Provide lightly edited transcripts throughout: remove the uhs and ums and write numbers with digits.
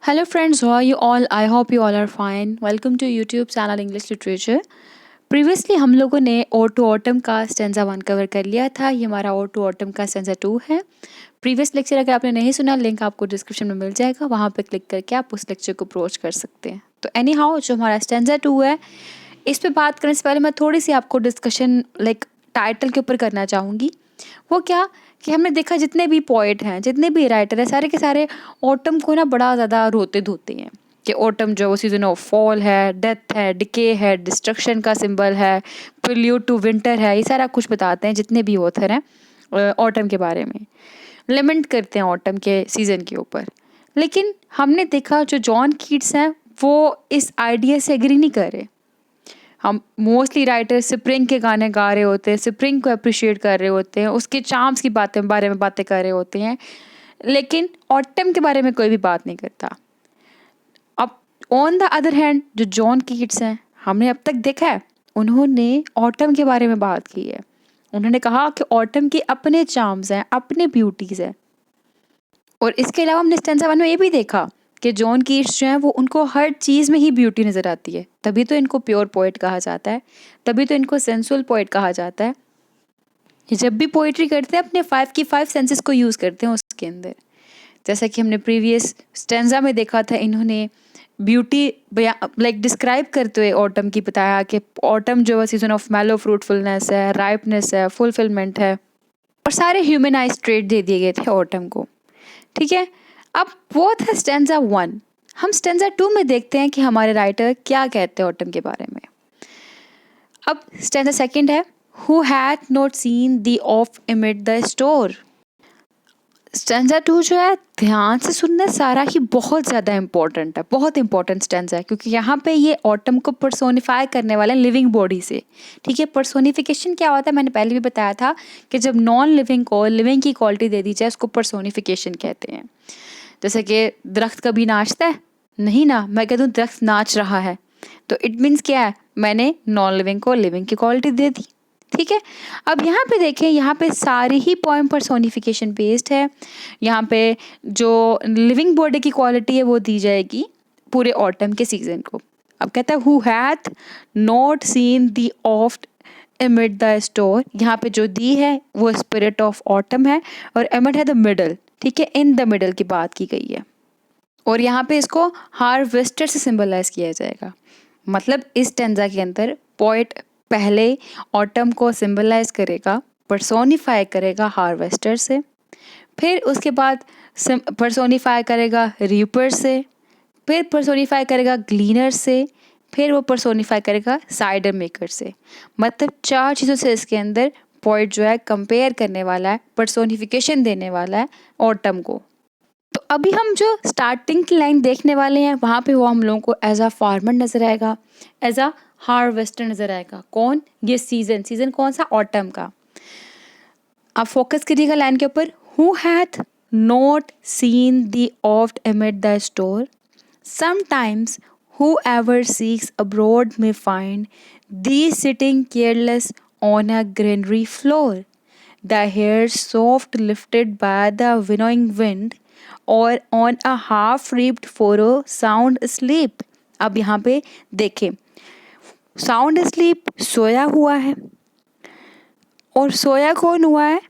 Hello friends, how are you all? I hope you all are fine. Welcome to YouTube channel English Literature. Previously हम लोगों ने O two autumn का stanza 1 cover कर लिया था। ये हमारा ओ टू ऑटम का स्टेंजा 2 है। प्रीवियस लेक्चर अगर आपने नहीं सुना, लिंक आपको डिस्क्रिप्शन में मिल जाएगा, वहाँ पे क्लिक करके आप उस लेक्चर को अप्रोच कर सकते हैं। तो एनी हाउ, जो हमारा स्टेंजा 2 है, इस पे बात करने से पहले मैं थोड़ी सी आपको डिस्कशन टाइटल के ऊपर करना चाहूँगी। वो क्या कि हमने देखा जितने भी पोइट हैं, जितने भी राइटर हैं, सारे के सारे ऑटम को ना बड़ा ज़्यादा रोते धोते हैं कि ऑटम जो है वो सीजन ऑफ फॉल है, डेथ है, डिके है, डिस्ट्रक्शन का सिंबल है, प्रिल्यूड टू विंटर है। ये सारा कुछ बताते हैं जितने भी ऑथर हैं ऑटम के बारे में, लेमेंट करते हैं ऑटम के सीज़न के ऊपर। लेकिन हमने देखा जो जॉन कीट्स हैं वो इस आइडिया से एग्री नहीं कर रहे। हम मोस्टली राइटर स्प्रिंग के गाने गा रहे होते हैं, स्प्रिंग को अप्रिशिएट कर रहे होते हैं, उसके चार्म्स की बारे में बातें कर रहे होते हैं, लेकिन ऑटम के बारे में कोई भी बात नहीं करता। अब ऑन द अदर हैंड जो जॉन कीट्स हैं, हमने अब तक देखा है उन्होंने ऑटम के बारे में बात की है। उन्होंने कहा कि ऑटम के अपने चार्म्स हैं, अपने ब्यूटीज़ हैं। और इसके अलावा हमने स्टेंजा 1 में ये भी देखा कि जॉन कीट्स जो हैं वो उनको हर चीज़ में ही ब्यूटी नज़र आती है, तभी तो इनको प्योर पोएट कहा जाता है, तभी तो इनको सेंसुअल पोएट कहा जाता है। ये जब भी पोइट्री करते हैं अपने 5 की 5 सेंसेस को यूज़ करते हैं उसके अंदर। जैसा कि हमने प्रीवियस स्टेंजा में देखा था, इन्होंने ब्यूटी डिस्क्राइब करते हुए ऑटम की बताया कि ऑटम जो है सीजन ऑफ मेलो फ्रूटफुलनेस है, राइपनेस है, फुलफिलमेंट है, और सारे ह्यूमनाइज ट्रेट दे दिए गए थे ऑटम को। ठीक है, अब वो था स्टेंजा 1। हम स्टेंजा 2 में देखते हैं कि हमारे राइटर क्या कहते हैं ऑटम के बारे में। अब स्टेंजा 2 है, who had not seen the of एमिड the store. Stanza 2 जो है, ध्यान से सुनना, सारा ही बहुत ज़्यादा इंपॉर्टेंट है, बहुत इंपॉर्टेंट स्टेंजा है, क्योंकि यहाँ पे ये ऑटम को पर्सोनिफाई करने वाले लिविंग बॉडी से। ठीक है, पर्सोनिफिकेशन क्या होता है मैंने पहले भी बताया था कि जब नॉन लिविंग को लिविंग की क्वालिटी दे दी जाए उसको पर्सोनिफिकेशन कहते हैं। जैसे कि दरख्त कभी नाचता है? नहीं ना, मैं कह दूँ दरख्त नाच रहा है, तो इट मीन्स क्या है, मैंने नॉन लिविंग को लिविंग की क्वालिटी दे दी। ठीक है, अब यहाँ पे देखें, यहाँ पे सारी ही पोएम पर्सोनिफिकेशन बेस्ड है। यहाँ पे जो लिविंग बॉडी की क्वालिटी है वो दी जाएगी पूरे ऑटम के सीजन को। अब कहता है who hath not seen the oft एमिड the store. यहाँ पे जो दी है वो स्पिरिट ऑफ ऑटम है, और एमिड है द मिडल। ठीक है, इन द मिडल की बात की गई है, और यहाँ पे इसको हार्वेस्टर से सिंबलाइज किया जाएगा। मतलब इस टेंजा के अंदर पोएट पहले ऑटम को सिंबलाइज करेगा, पर्सोनिफाई करेगा हार्वेस्टर से, फिर उसके बाद पर्सोनिफाई करेगा रीपर से, फिर पर्सोनिफाई करेगा ग्लीनर से, फिर वो पर्सोनिफाई करेगा साइडर मेकर से। मतलब 4 चीज़ों से इसके अंदर पोएट जो है कंपेयर करने वाला है, पर्सोनिफिकेशन देने वाला है ऑटम को। तो अभी हम जो स्टार्टिंग की लाइन देखने वाले हैं वहाँ पे वो हम लोगों को एज अ फार्मर नज़र आएगा, एज अ हार्वेस्टर नज़र आएगा। कौन? ये सीजन कौन सा? ऑटम का। आप फोकस करिएगा लाइन के ऊपर, who hath not seen the oft एमिड the store, sometimes whoever seeks abroad may find thee sitting careless on a granary floor, the hair soft lifted by the winnowing wind, or on a half-reaped furrow sound asleep। अब यहाँ पे देखें, sound asleep सोया हुआ है, और सोया कौन हुआ है?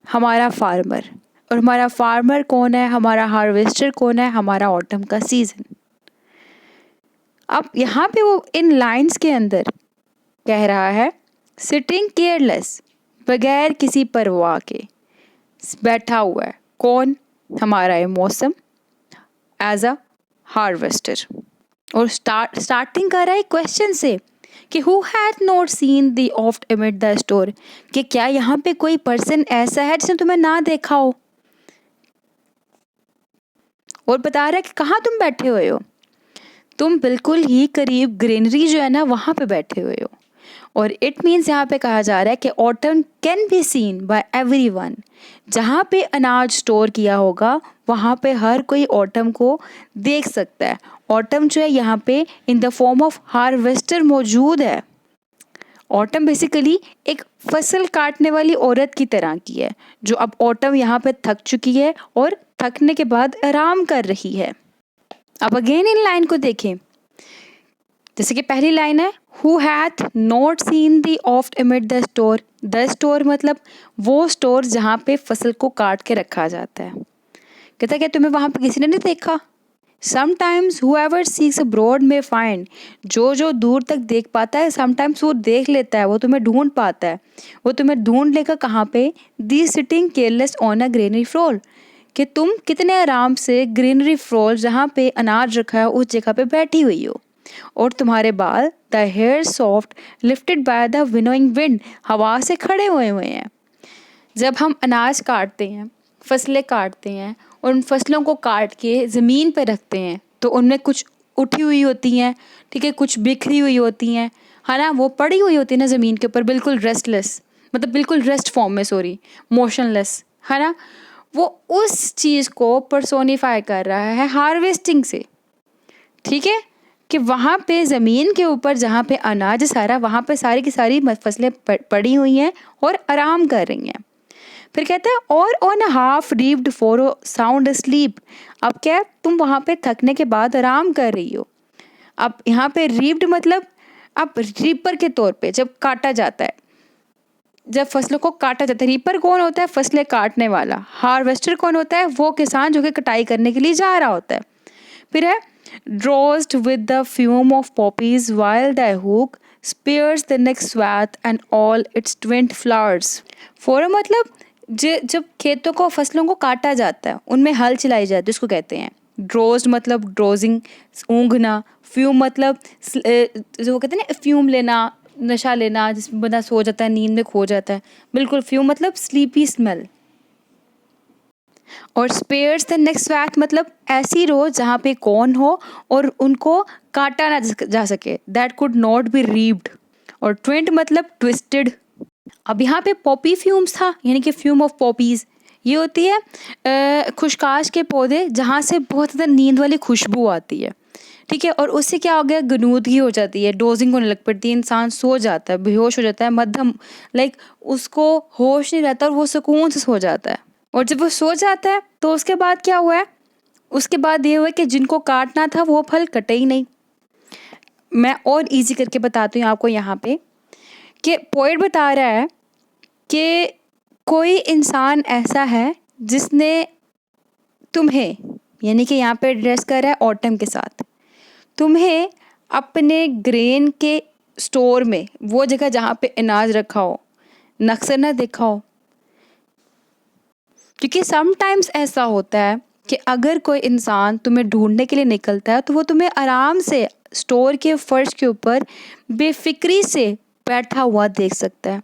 हमारा फार्मर। और हमारा फार्मर कौन है? हमारा हार्वेस्टर कौन है? हमारा ऑटम का सीजन। अब यहाँ पे वो इन लाइंस के अंदर कह रहा है सिटिंग केयरलेस, बगैर किसी परवाह के बैठा हुआ है। कौन? हमारा ये मौसम एज अ हार्वेस्टर। और स्टार्टिंग कर रहा है क्वेश्चन से कि who had not seen the oft एमिड the store, कि क्या यहाँ पे कोई पर्सन ऐसा है जिसने तुम्हें ना देखा हो, और बता रहा है कि कहाँ तुम बैठे हुए हो। तुम बिल्कुल ही करीब ग्रीनरी जो है ना वहाँ पे बैठे हुए हो। और इट मीन्स यहाँ पे कहा जा रहा है कि autumn can be seen by everyone. जहाँ पे अनाज स्टोर किया होगा वहाँ पे हर कोई ऑटम को देख सकता है। ऑटम जो है यहाँ पे in the form of harvester मौजूद है। ऑटम बेसिकली एक फसल काटने वाली औरत की तरह की है, जो अब ऑटम यहाँ पे थक चुकी है और थकने के बाद आराम कर रही है। अब अगेन इन लाइन को देखें, जैसे कि पहली लाइन है, who hath not seen the oft एमिड the store. The store मतलब वो स्टोर जहाँ पे फसल को काट के रखा जाता है। कहता है क्या तुम्हें वहाँ पे किसी ने नहीं देखा। समटाइम्स हुएवर सीक्स अब्रॉड में फाइंड, जो जो दूर तक देख पाता है समटाइम्स वो देख लेता है, वो तुम्हें ढूंढ पाता है। वो तुम्हें ढूंढ लेगा कहाँ पे, the sitting careless on a greenery floor, कि तुम कितने आराम से ग्रीनरी फ्लोर जहाँ पे अनाज रखा है उस जगह पे बैठी हुई हो। और तुम्हारे बाल the hair soft lifted by the winnowing wind, हवा से खड़े हुए हुए हैं। जब हम अनाज काटते हैं, फसलें काटते हैं और उन फसलों को काट के ज़मीन पर रखते हैं तो उनमें कुछ उठी हुई होती हैं, ठीक है, कुछ बिखरी हुई होती हैं, है ना, वो पड़ी हुई होती है ना ज़मीन के ऊपर, बिल्कुल रेस्टलेस, मतलब बिल्कुल रेस्ट फॉर्म में, सॉरी, मोशनलेस, है ना। वो उस चीज़ को पर्सोनिफाई कर रहा है हार्वेस्टिंग से, ठीक है, कि वहाँ पे ज़मीन के ऊपर जहाँ पे अनाज सारा, वहाँ पे सारी की सारी फसलें पड़ी हुई हैं और आराम कर रही हैं। फिर कहते हैं और on half reaped for sound sleep. अब क्या है, तुम वहाँ पे थकने के बाद आराम कर रही हो। अब यहाँ पे रीव्ड मतलब अब रीपर के तौर पे जब काटा जाता है, जब फसलों को काटा जाता है, रीपर कौन होता है, फसलें काटने वाला। हार्वेस्टर कौन होता है, वो किसान जो कि कटाई करने के लिए जा रहा होता है। फिर है drowsed with the fume of poppies while the hook spares the next swath and all its twined flowers. For मतलब जब खेतों को, फसलों को काटा जाता है, उनमें हल चलाई जाती है, उसको कहते हैं ड्रोज्ड, मतलब ड्रोजिंग, ऊँघना। फ्यूम मतलब जो कहते हैं ना, फ्यूम लेना, नशा लेना, जिसमें बंदा सो जाता है, नींद में खो जाता है, बिल्कुल फ्यूम मतलब स्लीपी स्मेल। और स्पेयर्स द नेक्स्ट स्वैथ मतलब ऐसी रो जहाँ पे कौन हो और उनको काटा ना जा सके, दैट कुड नॉट बी रीव्ड। और ट्विंट मतलब ट्विस्टेड। अब यहाँ पे पॉपी फ्यूम्स था, यानी कि फ्यूम ऑफ पॉपीज़, ये होती है खुशकाश के पौधे जहाँ से बहुत ज़्यादा नींद वाली खुशबू आती है, ठीक है। और उससे क्या हो गया, गनूदगी हो जाती है, डोजिंग होने लग पड़ती है, इंसान सो जाता है, बेहोश हो जाता है, मध्यम, लाइक उसको होश नहीं रहता और वो सुकून से सो जाता है। और जब वो सो जाता है तो उसके बाद क्या हुआ है, उसके बाद ये हुआ कि जिनको काटना था वो फल कटे ही नहीं। मैं और इजी करके बताती हूँ आपको यहाँ पे, कि पोएट बता रहा है कि कोई इंसान ऐसा है जिसने तुम्हें, यानी कि यहाँ पे एड्रेस कर रहा है ऑटम के साथ, तुम्हें अपने ग्रेन के स्टोर में, वो जगह जहाँ पे अनाज रखा हो, नक्शा ना देखा हो। क्योंकि समटाइम्स ऐसा होता है कि अगर कोई इंसान तुम्हें ढूंढने के लिए निकलता है तो वो तुम्हें आराम से स्टोर के फर्श के ऊपर बेफिक्री से बैठा हुआ देख सकता है,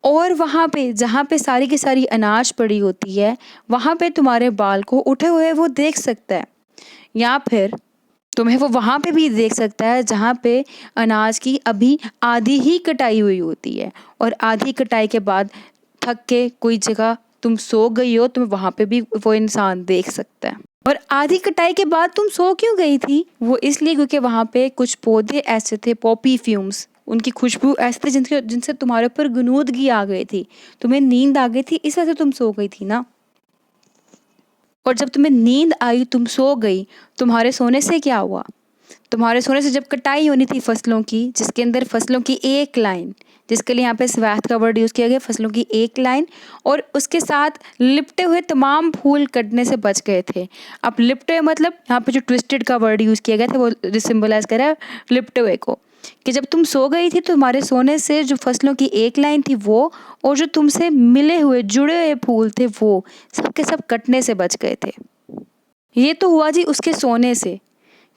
और वहाँ पे जहाँ पे सारी की सारी अनाज पड़ी होती है वहाँ पे तुम्हारे बाल को उठे हुए वो देख सकता है। या फिर तुम्हें वो वहाँ पे भी देख सकता है जहाँ पे अनाज की अभी आधी ही कटाई हुई होती है, और आधी कटाई के बाद थक के कोई जगह तुम सो गई हो, तुम्हें वहाँ पे भी वो इंसान देख सकता है। और आधी कटाई के बाद तुम सो क्यों गई थी, वो इसलिए क्योंकि वहाँ पे कुछ पौधे ऐसे थे, पॉपी फ्यूम्स, उनकी खुशबू ऐसे थे जिनसे तुम्हारे ऊपर गुनूदगी आ गई थी, तुम्हें नींद आ गई थी, इस वजह से तुम सो गई थी ना। और जब तुम्हें नींद आई, तुम सो गई, तुम्हारे सोने से क्या हुआ, तुम्हारे सोने से जब कटाई होनी थी फसलों की, जिसके अंदर फसलों की एक लाइन, जिसके लिए यहाँ पे स्वाथ का वर्ड यूज़ किया गया, फसलों की एक लाइन, और उसके साथ लिपटे हुए तमाम फूल कटने से बच गए थे। अब लिपटे हुए मतलब यहाँ पे जो ट्विस्टेड का वर्ड यूज़ किया गया था वो सिम्बलाइज कर रहा है लिपटे हुए को, कि जब तुम सो गई थी तो तुम्हारे सोने से जो फसलों की एक लाइन थी वो, और जो तुमसे मिले हुए जुड़े हुए फूल थे वो सब के सब कटने से बच गए थे। ये तो हुआ जी उसके सोने से,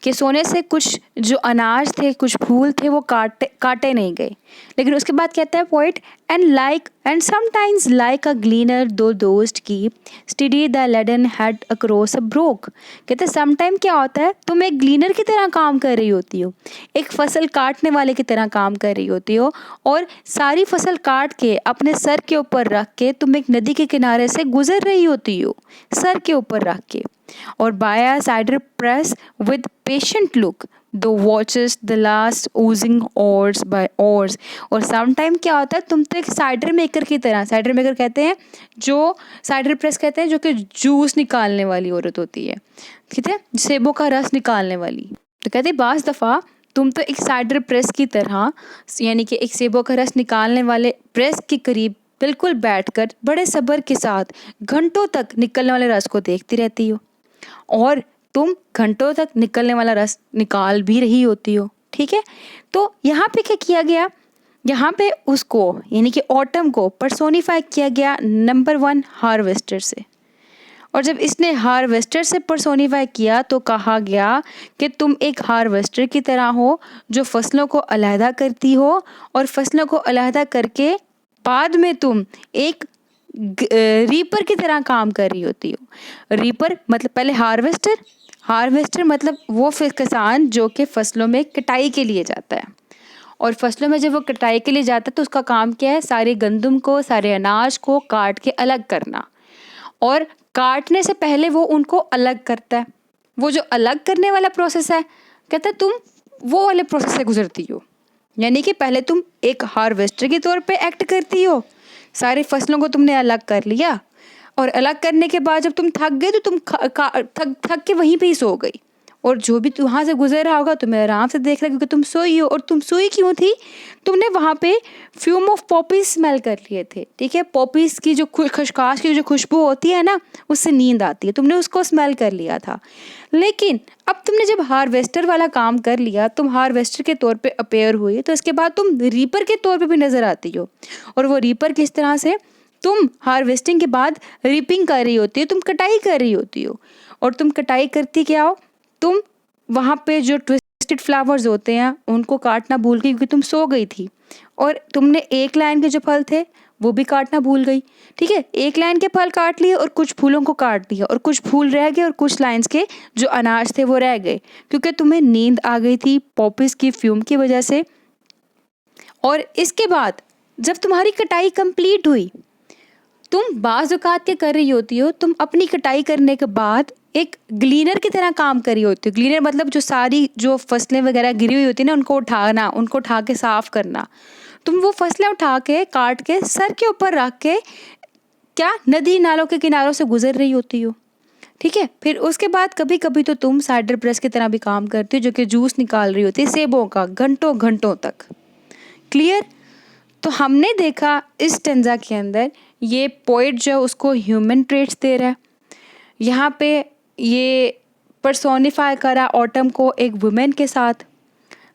कि सोने से कुछ जो अनाज थे, कुछ फूल थे, वो काटे नहीं गए। लेकिन उसके बाद कहता है poet, and sometimes like a gleaner thou dost keep steady the laden head across a brook. कहते हैं समटाइम क्या होता है, तुम एक ग्लीनर की तरह काम कर रही होती हो, एक फसल काटने वाले की तरह काम कर रही होती हो, और सारी फसल काट के अपने सर के ऊपर रख के तुम एक नदी के किनारे से गुजर रही होती हो, सर के ऊपर रख के। और by a cider press with patient look the watches the last oozing oars by oars। और समटाइम क्या होता है, तुम तो एक साइडर मेकर की तरह, साइडर मेकर कहते हैं जो, साइडर प्रेस कहते हैं जो कि जूस निकालने वाली औरत होती है, ठीक है, सेबों का रस निकालने वाली। तो कहते हैं बाज़ दफ़ा तुम तो एक साइडर प्रेस की तरह, यानी कि एक सेबों का रस निकालने वाले प्रेस के करीब बिल्कुल बैठकर बड़े सब्र के साथ घंटों तक निकलने वाले रस को देखती रहती हो, और तुम घंटों तक निकलने वाला रस निकाल भी रही होती हो, ठीक है। तो यहाँ पे क्या किया गया, यहाँ पे उसको यानी कि ऑटम को पर्सोनिफाई किया गया नंबर 1 हार्वेस्टर से। और जब इसने हार्वेस्टर से पर्सोनिफाई किया तो कहा गया कि तुम एक हार्वेस्टर की तरह हो जो फसलों को अलहदा करती हो, और फसलों को अलहदा करके बाद में तुम एक रीपर की तरह काम कर रही होती हो। रीपर मतलब पहले हार्वेस्टर, हार्वेस्टर मतलब वो किसान जो कि फसलों में कटाई के लिए जाता है, और फसलों में जब वो कटाई के लिए जाता है तो उसका काम क्या है, सारे गंदम को, सारे अनाज को काट के अलग करना, और काटने से पहले वो उनको अलग करता है। वो जो अलग करने वाला प्रोसेस है, कहता है तुम वो वाले प्रोसेस से गुजरती हो, यानी कि पहले तुम एक हार्वेस्टर के तौर पे एक्ट करती हो, सारी फसलों को तुमने अलग कर लिया, और अलग करने के बाद जब तुम थक गए तो तुम थक थक के वहीं पे ही सो गई, और जो भी वहाँ से गुजर रहा होगा तुम्हें आराम से देख रहा क्योंकि तुम सोई हो। और तुम सोई क्यों थी, तुमने वहाँ पे फ्यूम ऑफ पॉपीज स्मेल कर लिए थे, ठीक है, पॉपीज की जो खसखस की जो खुशबू होती है ना, उससे नींद आती है, तुमने उसको स्मेल कर लिया था। लेकिन अब तुमने जब हार्वेस्टर वाला काम कर लिया, तुम हार्वेस्टर के तौर पे अपेयर हुई, तो इसके बाद तुम रीपर के तौर पे भी नज़र आती हो। और वो रीपर किस तरह से, तुम हार्वेस्टिंग के बाद रीपिंग कर रही होती हो, तुम कटाई कर रही होती हो, और तुम कटाई करती क्या हो, तुम वहाँ पे जो ट्विस्टेड फ्लावर्स होते हैं उनको काटना भूल गई क्योंकि तुम सो गई थी, और तुमने एक लाइन के जो फल थे वो भी काटना भूल गई, ठीक है, एक लाइन के फल काट लिए और कुछ फूलों को काट दिया, और कुछ फूल रह गए और कुछ लाइन्स के जो अनाज थे वो रह गए, क्योंकि तुम्हें नींद आ गई थी पॉपीज की फ्यूम की वजह से। और इसके बाद जब तुम्हारी कटाई कंप्लीट हुई, तुम बाज़ औक़ात क्या कर रही होती हो, तुम अपनी कटाई करने के बाद एक ग्लीनर की तरह काम कर रही होती हो। ग्लीनर मतलब जो सारी जो फसलें वगैरह गिरी हुई होती है ना, उनको उठाना, उनको उठा के साफ़ करना। तुम वो फसलें उठा के काट के सर के ऊपर रख के क्या नदी नालों के किनारों से गुजर रही होती हो, ठीक है। फिर उसके बाद कभी कभी तो तुम साइडर प्रेस की तरह भी काम करती हो जो कि जूस निकाल रही होती है सेबों का घंटों घंटों तक। क्लियर। तो हमने देखा इस स्टेंजा के अंदर ये पोइट जो है उसको ह्यूमन ट्रेट्स दे रहा है, यहाँ पे ये पर्सोनिफाई करा ऑटम को एक वुमेन के साथ।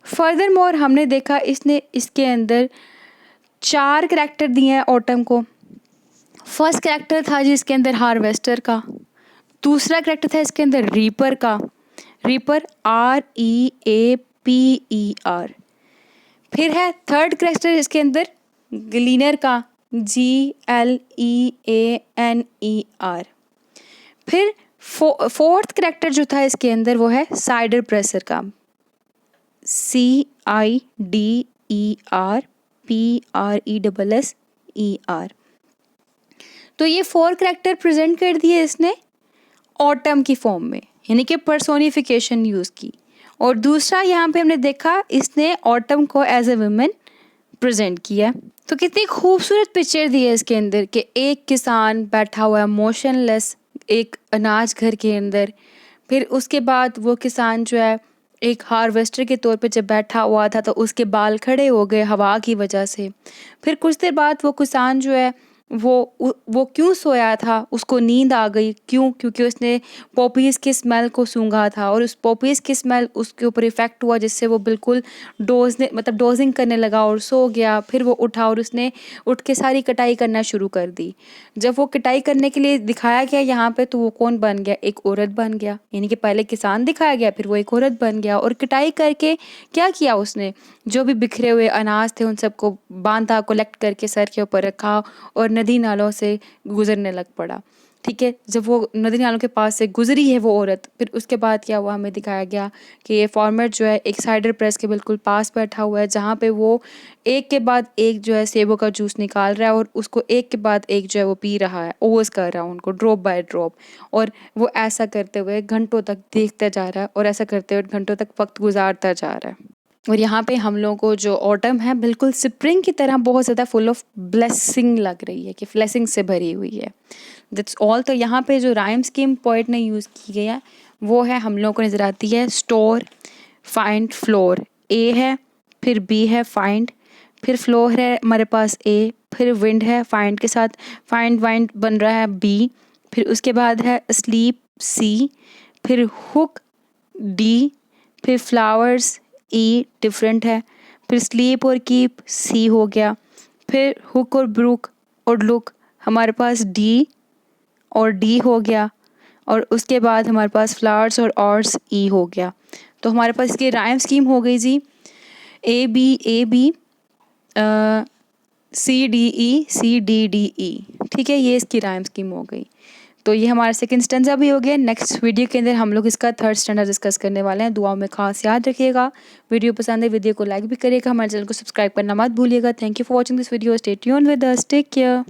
फर्दर मोर हमने देखा इसने इसके अंदर 4 कैरेक्टर दिए हैं ऑटम को। फर्स्ट कैरेक्टर था जिसके अंदर हार्वेस्टर का, दूसरा कैरेक्टर था इसके अंदर रीपर का, रीपर REAPER। फिर है थर्ड कैरेक्टर इसके अंदर ग्लीनर का, GLEANER। फिर फोर्थ कैरेक्टर जो था इसके अंदर वो है साइडर प्रेसर का, CIDERPRESSER। तो ये 4 कैरेक्टर प्रेजेंट कर दिए इसने ऑटम की फॉर्म में, यानी कि पर्सोनिफिकेशन यूज़ की। और दूसरा यहाँ पे हमने देखा इसने ऑटम को एज ए वुमेन प्रेजेंट किया। तो कितनी खूबसूरत पिक्चर दी है इसके अंदर कि एक किसान बैठा हुआ है मोशनलेस एक अनाज घर के अंदर, फिर उसके बाद वो किसान जो है एक हार्वेस्टर के तौर पे जब बैठा हुआ था तो उसके बाल खड़े हो गए हवा की वजह से। फिर कुछ देर बाद वो किसान जो है वो क्यों सोया था, उसको नींद आ गई, क्यों, क्योंकि उसने पॉपीज़ की स्मेल को सूंघा था और उस पॉपीज़ की स्मेल उसके ऊपर इफ़ेक्ट हुआ जिससे वो बिल्कुल डोजिंग करने लगा और सो गया। फिर वो उठा और उसने उठ के सारी कटाई करना शुरू कर दी। जब वो कटाई करने के लिए दिखाया गया यहाँ पे तो वो कौन बन गया, एक औरत बन गया, यानी कि पहले किसान दिखाया गया फिर वो एक औरत बन गया। और कटाई करके क्या किया उसने, जो भी बिखरे हुए अनाज थे उन सबको बांधा, कलेक्ट करके सर के ऊपर रखा और नदी नालों से गुजरने लग पड़ा। ठीक है, जब वो नदी नालों के पास से गुजरी है वो औरत, फिर उसके बाद क्या हुआ हमें दिखाया गया कि ये फार्मर जो है एक साइडर प्रेस के बिल्कुल पास बैठा हुआ है, जहाँ पे वो एक के बाद एक जो है सेबों का जूस निकाल रहा है और उसको एक के बाद एक जो है वो पी रहा है, ओस कर रहा है उनको ड्रॉप बाय ड्रॉप। और वो ऐसा करते हुए घंटों तक देखता जा रहा है और ऐसा करते हुए घंटों तक वक्त गुजारता जा रहा है। और यहाँ पे हम लोगों को जो ऑटम है बिल्कुल स्प्रिंग की तरह बहुत ज़्यादा फुल ऑफ ब्लेसिंग लग रही है, कि ब्लेसिंग से भरी हुई है। That's all. तो यहाँ पे जो राइम स्कीम पोइट ने यूज़ की गई है वो है, हम लोगों को नज़र आती है स्टोर, फाइंड, फ्लोर। ए है, फिर बी है फाइंड, फिर फ्लोर है हमारे पास ए, फिर विंड है फाइंड के साथ, फाइंड वाइंड बन रहा है बी, फिर उसके बाद है स्लीप सी, फिर हुक डी, फिर फ्लावर्स ई डिफरेंट है, फिर स्लीप और कीप सी हो गया, फिर हुक और ब्रुक और लुक हमारे पास डी और डी हो गया, और उसके बाद हमारे पास फ्लावर्स और ऑर्स ई हो गया। तो हमारे पास इसकी राइम स्कीम हो गई जी A B C D D E. ठीक है, ये इसकी राइम स्कीम हो गई। तो ये हमारा सेकंड स्टैंजा भी हो गया। नेक्स्ट वीडियो के अंदर हम लोग इसका थर्ड स्टैंडर्ड डिस्कस करने वाले हैं। दुआओं में खास याद रखिएगा। वीडियो पसंद है वीडियो को लाइक भी करिएगा, हमारे चैनल को सब्सक्राइब करना मत भूलिएगा। Thank you for watching this video. Stay tuned with us, take care.